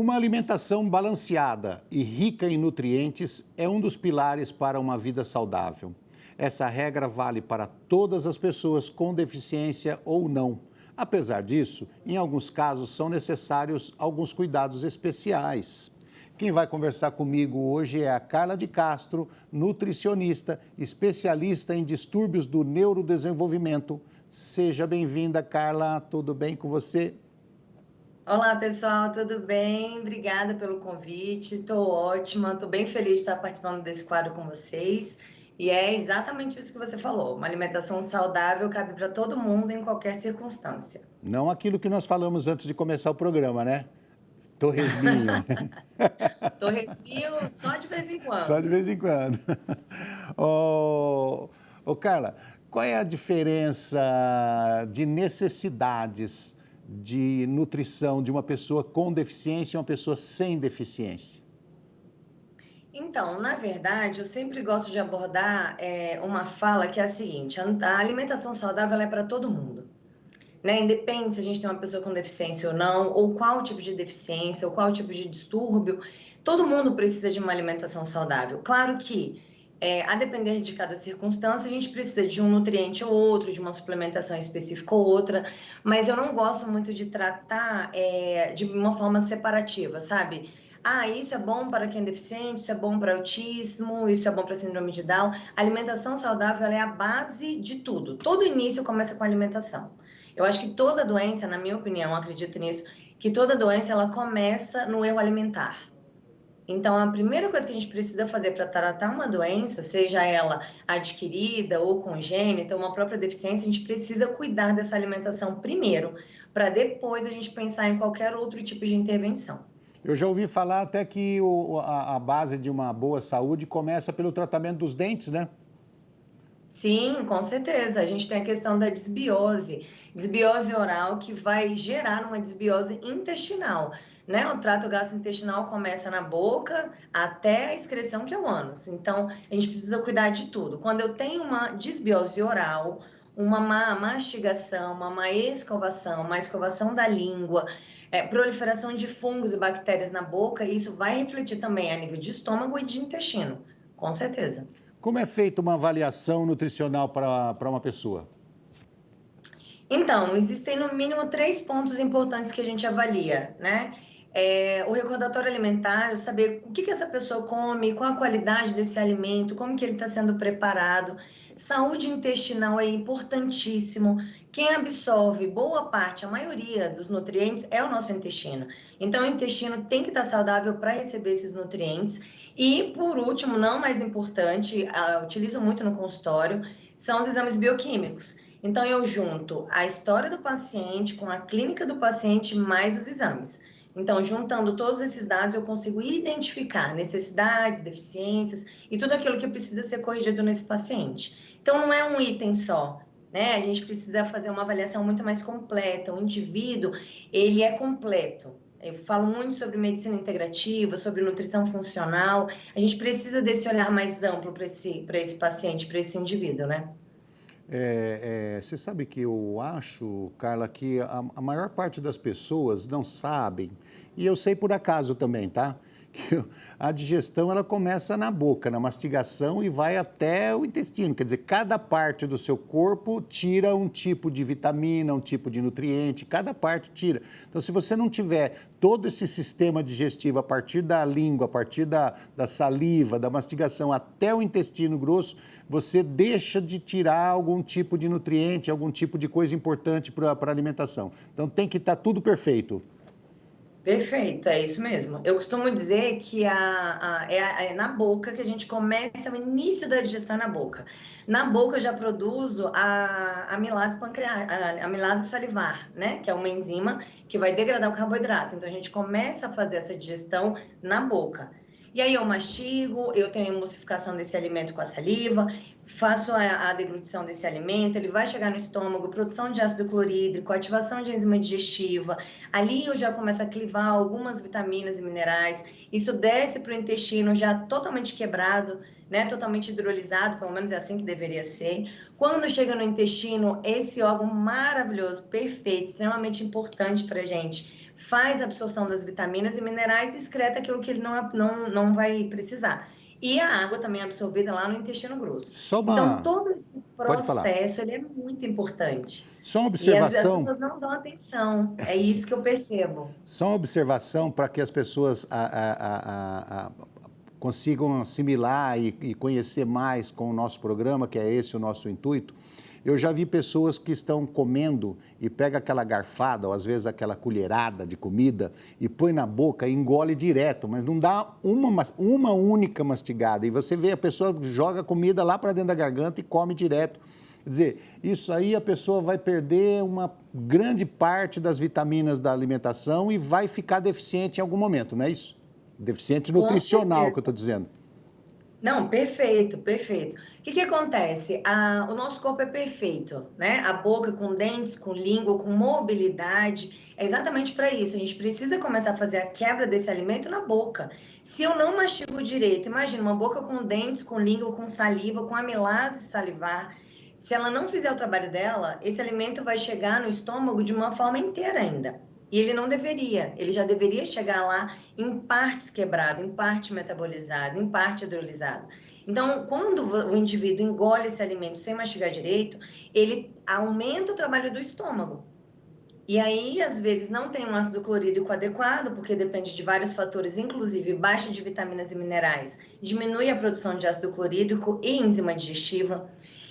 Uma alimentação balanceada e rica em nutrientes é um dos pilares para uma vida saudável. Essa regra vale para todas as pessoas com deficiência ou não. Apesar disso, em alguns casos são necessários alguns cuidados especiais. Quem vai conversar comigo hoje é a Carla de Castro, nutricionista, especialista em distúrbios do neurodesenvolvimento. Seja bem-vinda, Carla. Tudo bem com você? Olá, pessoal, tudo bem? Obrigada pelo convite. Estou ótima, estou bem feliz de estar participando desse quadro com vocês. E é exatamente isso que você falou. Uma alimentação saudável cabe para todo mundo em qualquer circunstância. Não aquilo que nós falamos antes de começar o programa, né? Torresminho. Torresminho só de vez em Só de quando. vez em quando. Carla, qual é a diferença de necessidades de nutrição de uma pessoa com deficiência e uma pessoa sem deficiência? Então, na verdade, eu sempre gosto de abordar uma fala que é a seguinte: a alimentação saudável ela é para todo mundo. Né? Independe se a gente tem uma pessoa com deficiência ou não, ou qual tipo de deficiência, ou qual tipo de distúrbio, todo mundo precisa de uma alimentação saudável. Claro que, a depender de cada circunstância, a gente precisa de um nutriente ou outro, de uma suplementação específica ou outra, mas eu não gosto muito de tratar de uma forma separativa, sabe? Ah, isso é bom para quem é deficiente, isso é bom para autismo, isso é bom para síndrome de Down. A alimentação saudável é a base de tudo. Todo início começa com a alimentação. Eu acho que toda doença, na minha opinião, acredito nisso, que toda doença ela começa no erro alimentar. Então, a primeira coisa que a gente precisa fazer para tratar uma doença, seja ela adquirida ou congênita, uma própria deficiência, a gente precisa cuidar dessa alimentação primeiro, para depois a gente pensar em qualquer outro tipo de intervenção. Eu já ouvi falar até que a base de uma boa saúde começa pelo tratamento dos dentes, né? Sim, com certeza. A gente tem a questão da desbiose oral que vai gerar uma desbiose intestinal, né? O trato gastrointestinal começa na boca até a excreção, que é o ânus. Então, a gente precisa cuidar de tudo. Quando eu tenho uma desbiose oral, uma má mastigação, uma má escovação, uma escovação da língua, proliferação de fungos e bactérias na boca, isso vai refletir também a nível de estômago e de intestino, com certeza. Como é feita uma avaliação nutricional para uma pessoa? Então, existem no mínimo 3 pontos importantes que a gente avalia, né? O recordatório alimentar, saber o que essa pessoa come, qual a qualidade desse alimento, como que ele está sendo preparado. Saúde intestinal é importantíssimo. Quem absorve boa parte, a maioria dos nutrientes é o nosso intestino. Então, o intestino tem que estar saudável para receber esses nutrientes. E, por último, não mais importante, utilizo muito no consultório, são os exames bioquímicos. Então, eu junto a história do paciente com a clínica do paciente mais os exames. Então, juntando todos esses dados, eu consigo identificar necessidades, deficiências e tudo aquilo que precisa ser corrigido nesse paciente. Então, não é um item só, né? A gente precisa fazer uma avaliação muito mais completa. O indivíduo, ele é completo. Eu falo muito sobre medicina integrativa, sobre nutrição funcional. A gente precisa desse olhar mais amplo para esse paciente, para esse indivíduo, né? Você sabe que eu acho, Carla, que a maior parte das pessoas não sabem, e eu sei por acaso também, tá? Que a digestão ela começa na boca, na mastigação e vai até o intestino. Quer dizer, cada parte do seu corpo tira um tipo de vitamina, um tipo de nutriente, cada parte tira. Então, se você não tiver todo esse sistema digestivo a partir da língua, a partir da saliva, da mastigação até o intestino grosso, você deixa de tirar algum tipo de nutriente, algum tipo de coisa importante para a alimentação. Então, tem que estar tudo perfeito. Perfeito, é isso mesmo. Eu costumo dizer que é na boca que a gente começa, o início da digestão é na boca. Na boca eu já produzo a amilase pancreática, a amilase salivar, né? Que é uma enzima que vai degradar o carboidrato. Então a gente começa a fazer essa digestão na boca. E aí eu mastigo, eu tenho a emulsificação desse alimento com a saliva. faço a deglutição desse alimento, ele vai chegar no estômago, produção de ácido clorídrico, ativação de enzima digestiva. Ali eu já começo a clivar algumas vitaminas e minerais. Isso desce para o intestino já totalmente quebrado, né? Totalmente hidrolisado, pelo menos é assim que deveria ser. Quando chega no intestino, esse órgão maravilhoso, perfeito, extremamente importante para a gente, faz a absorção das vitaminas e minerais e excreta aquilo que ele não vai precisar. E a água também é absorvida lá no intestino grosso. Só Então, uma. todo esse Pode falar. processo, ele é muito importante. Só uma E as observação. pessoas não dão atenção. É isso que eu percebo. Só uma observação para que as pessoas consigam assimilar e conhecer mais com o nosso programa, que é esse o nosso intuito. Eu já vi pessoas que estão comendo e pega aquela garfada, ou às vezes aquela colherada de comida, e põe na boca e engole direto, mas não dá uma única mastigada. E você vê a pessoa joga comida lá para dentro da garganta e come direto. Quer dizer, isso aí a pessoa vai perder uma grande parte das vitaminas da alimentação e vai ficar deficiente em algum momento, não é isso? Deficiente nutricional, que eu estou dizendo. Não, perfeito, perfeito. O que acontece? O nosso corpo é perfeito, né? A boca com dentes, com língua, com mobilidade, é exatamente para isso. A gente precisa começar a fazer a quebra desse alimento na boca. Se eu não mastigo direito, imagina uma boca com dentes, com língua, com saliva, com amilase salivar. Se ela não fizer o trabalho dela, esse alimento vai chegar no estômago de uma forma inteira ainda. E ele não deveria, ele já deveria chegar lá em partes quebrado, em parte metabolizado, em parte hidrolisado. Então, quando o indivíduo engole esse alimento sem mastigar direito, ele aumenta o trabalho do estômago. E aí, às vezes, não tem um ácido clorídrico adequado, porque depende de vários fatores, inclusive baixa de vitaminas e minerais, diminui a produção de ácido clorídrico e enzima digestiva.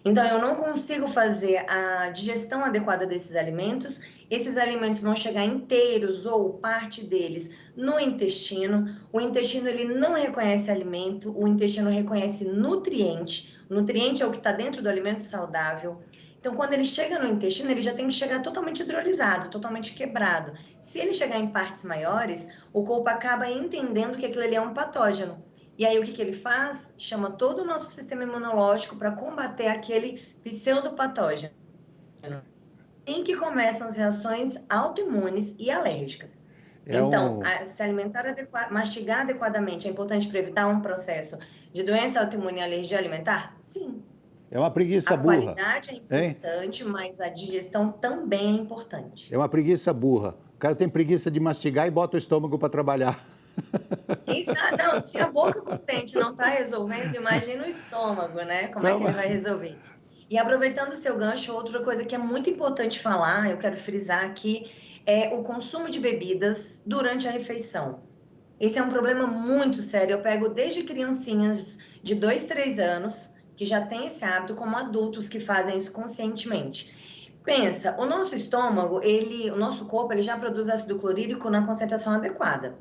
Então, eu não consigo fazer a digestão adequada desses alimentos. Esses alimentos vão chegar inteiros ou parte deles no intestino. O intestino ele não reconhece alimento, o intestino reconhece nutriente. O nutriente é o que está dentro do alimento saudável. Então, quando ele chega no intestino, ele já tem que chegar totalmente hidrolisado, totalmente quebrado. Se ele chegar em partes maiores, o corpo acaba entendendo que aquilo ali é um patógeno. E aí, o que ele faz? Chama todo o nosso sistema imunológico para combater aquele pseudopatógeno. Assim que começam as reações autoimunes e alérgicas. Então, se alimentar mastigar adequadamente é importante para evitar um processo de doença autoimune e alergia alimentar? Sim. É uma preguiça burra. A qualidade é importante, mas a digestão também é importante. É uma preguiça burra. O cara tem preguiça de mastigar e bota o estômago para trabalhar. Exato. Não, se a boca com dente não está resolvendo, imagina o estômago, né? Como é que ele vai resolver? E aproveitando o seu gancho, outra coisa que é muito importante falar, eu quero frisar aqui, é o consumo de bebidas durante a refeição. Esse é um problema muito sério. Eu pego desde criancinhas de 2, 3 anos, que já têm esse hábito, como adultos que fazem isso conscientemente. Pensa, o nosso estômago, o nosso corpo, ele já produz ácido clorídrico na concentração adequada.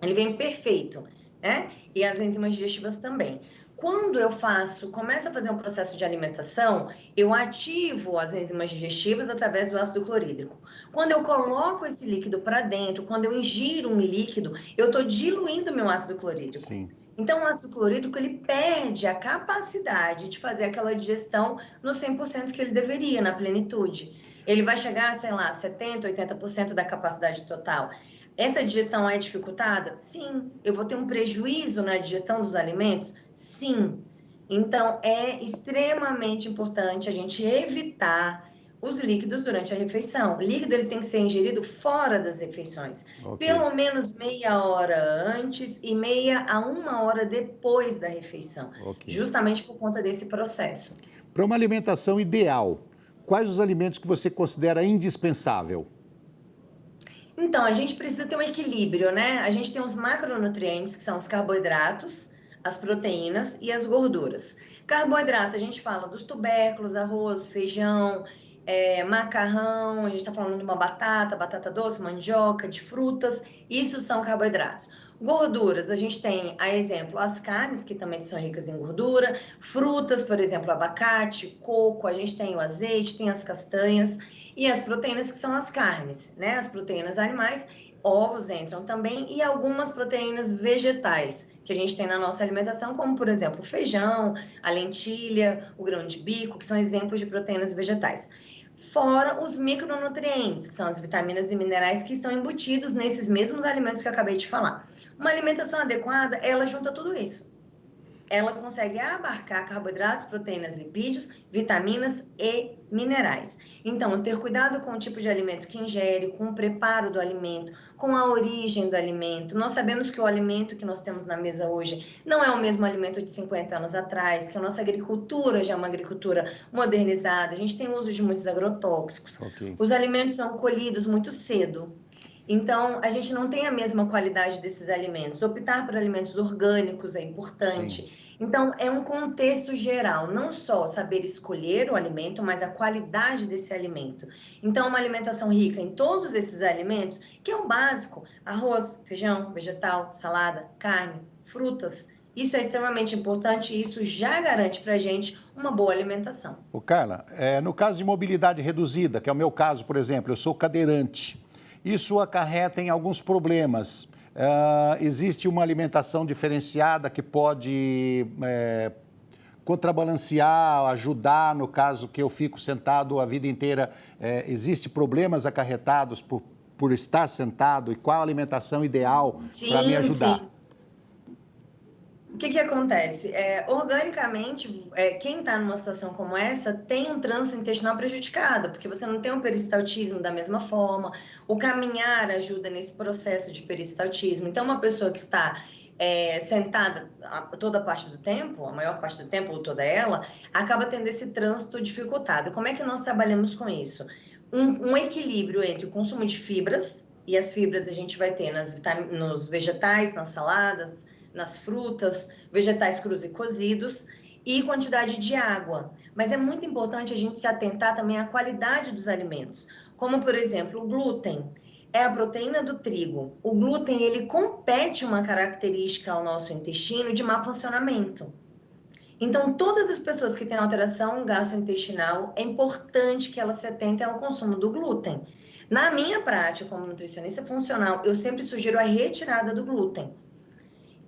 Ele vem perfeito, né? E as enzimas digestivas também. Quando eu começo a fazer um processo de alimentação, eu ativo as enzimas digestivas através do ácido clorídrico. Quando eu coloco esse líquido para dentro, quando eu ingiro um líquido, eu estou diluindo meu ácido clorídrico. Sim. Então, o ácido clorídrico, ele perde a capacidade de fazer aquela digestão no 100% que ele deveria, na plenitude. Ele vai chegar, sei lá, 70%, 80% da capacidade total. Essa digestão é dificultada? Sim. Eu vou ter um prejuízo na digestão dos alimentos? Sim. Então, é extremamente importante a gente evitar os líquidos durante a refeição. O líquido ele tem que ser ingerido fora das refeições. Pelo menos meia hora antes e meia a 1 hora depois da refeição. Justamente por conta desse processo. Para uma alimentação ideal, quais os alimentos que você considera indispensável? Então, a gente precisa ter um equilíbrio, né? A gente tem os macronutrientes, que são os carboidratos, as proteínas e as gorduras. Carboidratos, a gente fala dos tubérculos, arroz, feijão, macarrão, a gente está falando de uma batata doce, mandioca, de frutas, isso são carboidratos. Gorduras, a gente tem, a exemplo, as carnes, que também são ricas em gordura, frutas, por exemplo, abacate, coco, a gente tem o azeite, tem as castanhas, e as proteínas, que são as carnes, né? As proteínas animais, Ovos entram também e algumas proteínas vegetais que a gente tem na nossa alimentação, como, por exemplo, o feijão, a lentilha, o grão de bico, que são exemplos de proteínas vegetais. Fora os micronutrientes, que são as vitaminas e minerais que estão embutidos nesses mesmos alimentos que eu acabei de falar. Uma alimentação adequada, ela junta tudo isso. Ela consegue abarcar carboidratos, proteínas, lipídios, vitaminas e minerais. Então, ter cuidado com o tipo de alimento que ingere, com o preparo do alimento, com a origem do alimento. Nós sabemos que o alimento que nós temos na mesa hoje não é o mesmo alimento de 50 anos atrás, que a nossa agricultura já é uma agricultura modernizada, a gente tem uso de muitos agrotóxicos. Ok. Os alimentos são colhidos muito cedo. Então, a gente não tem a mesma qualidade desses alimentos. Optar por alimentos orgânicos é importante. Sim. Então, é um contexto geral, não só saber escolher o alimento, mas a qualidade desse alimento. Então, uma alimentação rica em todos esses alimentos, que é o básico: arroz, feijão, vegetal, salada, carne, frutas. Isso é extremamente importante e isso já garante para a gente uma boa alimentação. Ô, Carla, no caso de mobilidade reduzida, que é o meu caso, por exemplo, eu sou cadeirante, isso acarreta em alguns problemas. Existe uma alimentação diferenciada que pode contrabalancear, ajudar, no caso que eu fico sentado a vida inteira. Existem problemas acarretados por estar sentado, e qual a alimentação ideal para me ajudar? Sim. O que acontece? Organicamente, quem está numa situação como essa tem um trânsito intestinal prejudicado, porque você não tem um peristaltismo da mesma forma. O caminhar ajuda nesse processo de peristaltismo. Então, uma pessoa que está sentada toda a parte do tempo, a maior parte do tempo ou toda ela, acaba tendo esse trânsito dificultado. Como é que nós trabalhamos com isso? Um equilíbrio entre o consumo de fibras, e as fibras a gente vai ter nos vegetais, nas saladas, nas frutas, vegetais crus e cozidos, e quantidade de água. Mas é muito importante a gente se atentar também à qualidade dos alimentos, como, por exemplo, o glúten. É a proteína do trigo. O glúten, ele compete uma característica ao nosso intestino de má funcionamento. Então, todas as pessoas que têm alteração gastrointestinal, é importante que elas se atentem ao consumo do glúten. Na minha prática, como nutricionista funcional, eu sempre sugiro a retirada do glúten.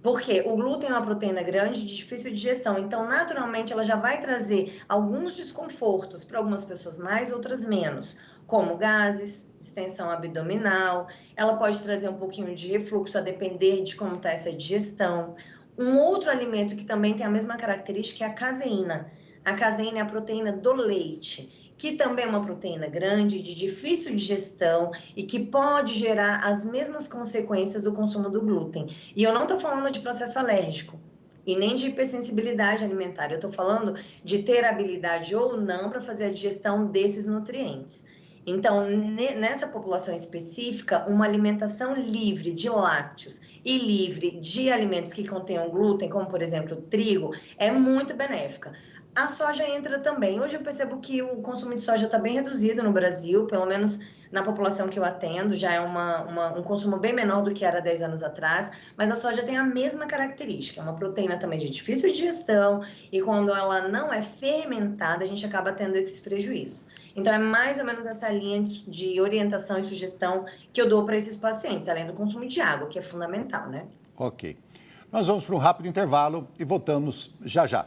Porque o glúten é uma proteína grande de difícil digestão, então naturalmente ela já vai trazer alguns desconfortos para algumas pessoas mais, outras menos, como gases, distensão abdominal, ela pode trazer um pouquinho de refluxo a depender de como está essa digestão. Um outro alimento que também tem a mesma característica é a caseína. A caseína é a proteína do leite, que também é uma proteína grande, de difícil digestão e que pode gerar as mesmas consequências do consumo do glúten. E eu não estou falando de processo alérgico e nem de hipersensibilidade alimentar, eu estou falando de ter habilidade ou não para fazer a digestão desses nutrientes. Então, nessa população específica, uma alimentação livre de lácteos e livre de alimentos que contenham glúten, como por exemplo o trigo, é muito benéfica. A soja entra também. Hoje eu percebo que o consumo de soja está bem reduzido no Brasil, pelo menos na população que eu atendo, já é um consumo bem menor do que era 10 anos atrás, mas a soja tem a mesma característica, é uma proteína também de difícil digestão, e quando ela não é fermentada, a gente acaba tendo esses prejuízos. Então, é mais ou menos essa linha de orientação e sugestão que eu dou para esses pacientes, além do consumo de água, que é fundamental, né? Ok. Nós vamos para um rápido intervalo e voltamos já já.